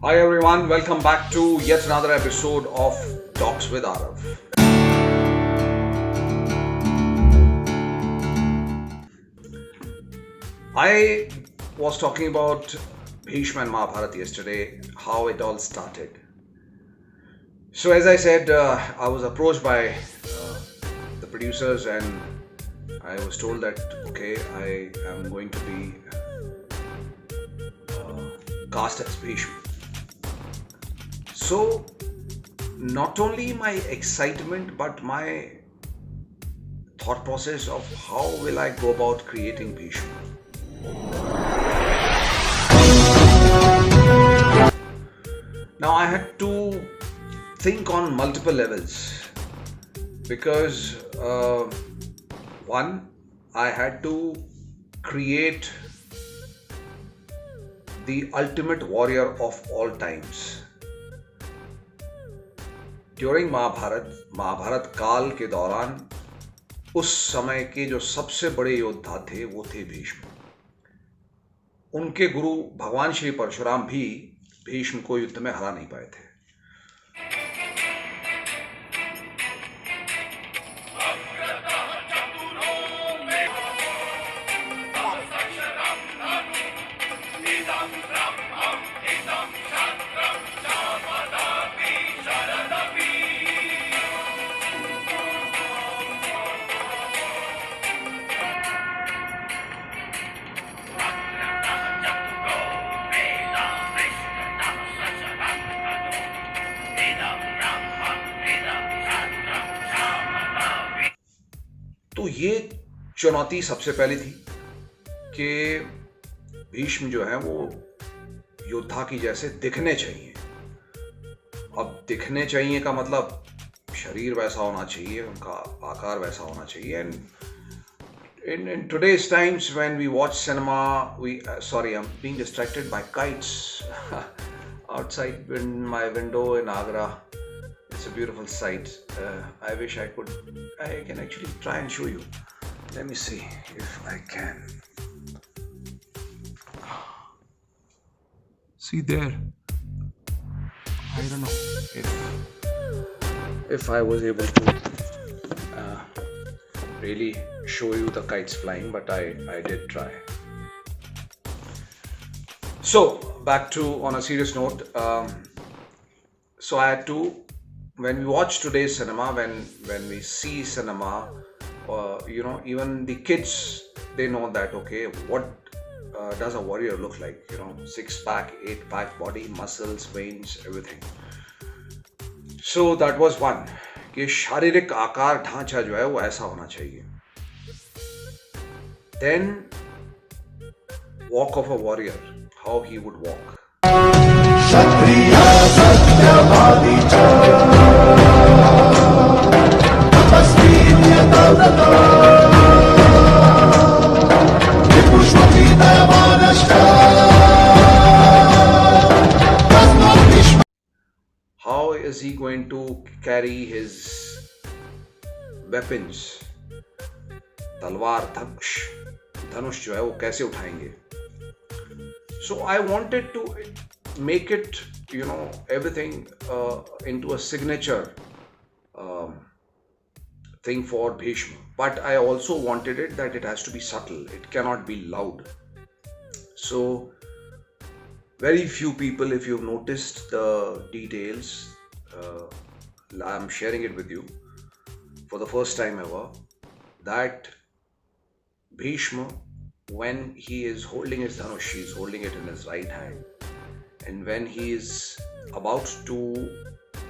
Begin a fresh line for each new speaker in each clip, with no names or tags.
Hi everyone, welcome back to yet another episode of Talks with Arav. I was talking about Bhishma and Mahabharata yesterday, how it all started. So, as I said, I was approached by the producers and I was told that okay, I am going to be cast as Bhishma. So, not only my excitement but my thought process of how will I go about creating Bhishma. Now I had to think on multiple levels because one, I had to create the ultimate warrior of all times. During Mahabharat काल के दौरान उस समय के जो सबसे बड़े योद्धा थे वो थे भीष्म। उनके गुरु भगवान श्री परशुराम भी भीष्म को युद्ध में हरा नहीं पाए थे। तो ये चुनौती सबसे पहली थी कि भीष्म जो है वो योद्धा की जैसे दिखने चाहिए। अब दिखने चाहिए का मतलब शरीर वैसा होना चाहिए, उनका आकार वैसा होना चाहिए। And in today's times when we watch cinema, I'm being distracted by kites outside my window in Agra. It's a beautiful sight. I wish I can actually try and show you. Let me see if I can. See there. I don't know if I was able to really show you the kites flying, but I did try. So back to on a serious note. So I had to. When we watch today's cinema, when we see cinema, even the kids, they know that okay, what does a warrior look like? 6-pack, 8-pack body, muscles, veins, everything. So that was one कि शारीरिक आकार ढांचा जो है वो ऐसा होना चाहिए. Then walk of a warrior, how he would walk. How is he going to carry his weapons? तलवार, धनुष जो है वो कैसे उठाएंगे? So I wanted to make it, everything into a signature thing for Bhishma. But I also wanted it that it has to be subtle. It cannot be loud. So very few people, if you've noticed the details, I'm sharing it with you for the first time ever, that Bhishma, when he is holding his dhanush, he is holding it in his right hand. And when he is about to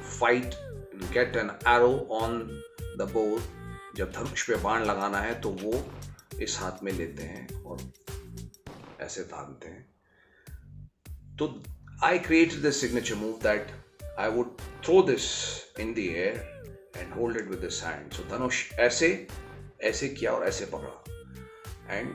fight and get an arrow on the bow, जब धनुष पे बाण लगाना है तो वो इस हाथ में लेते हैं और ऐसे तानते हैं. तो I created this signature move that I would throw this in the air and hold it with this hand. So धनुष ऐसे किया और ऐसे पकड़ा. And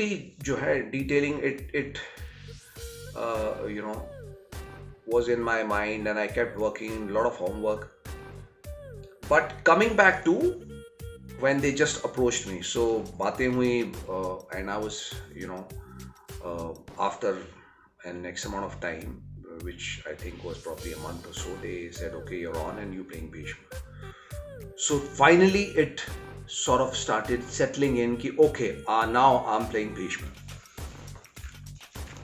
minutiosity जो है detailing it you know was in my mind, and I kept working a lot of homework. But coming back to when they just approached me, so बातें हुई, and I was after an X amount of time, which I think was probably a month or so, they said, okay, you're on and you're playing Bhishma. So finally it sort of started settling in कि okay, now I'm playing Bhishma.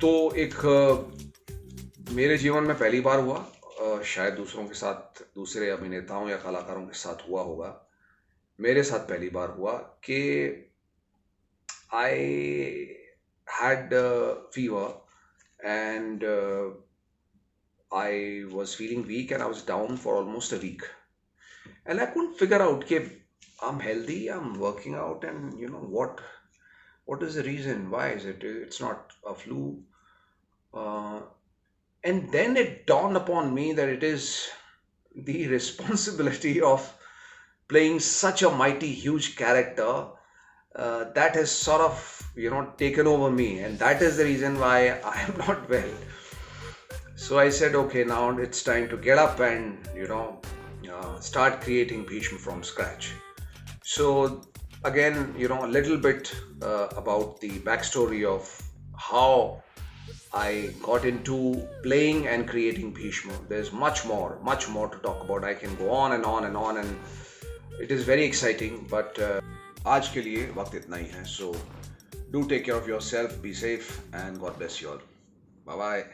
तो एक मेरे जीवन में पहली बार हुआ, शायद दूसरों के साथ, दूसरे अभिनेताओं या कलाकारों के साथ हुआ होगा, मेरे साथ पहली बार हुआ कि I had fever, and I was feeling weak, and I was down for almost a week, and I couldn't figure out कि I'm healthy, I'm working out, and what is the reason? Why is it? It's not a flu. Uh, and then it dawned upon me that it is the responsibility of playing such a mighty, huge character that has sort of, taken over me, and that is the reason why I am not well. So I said, okay, now it's time to get up and, start creating Bhishma from scratch. So again, a little bit about the backstory of how I got into playing and creating Bhishma. There's much more to talk about. I can go on and on and on, and it is very exciting, but आज के लिए वक्त इतना ही है. So do take care of yourself, be safe, and God bless you all. Bye bye.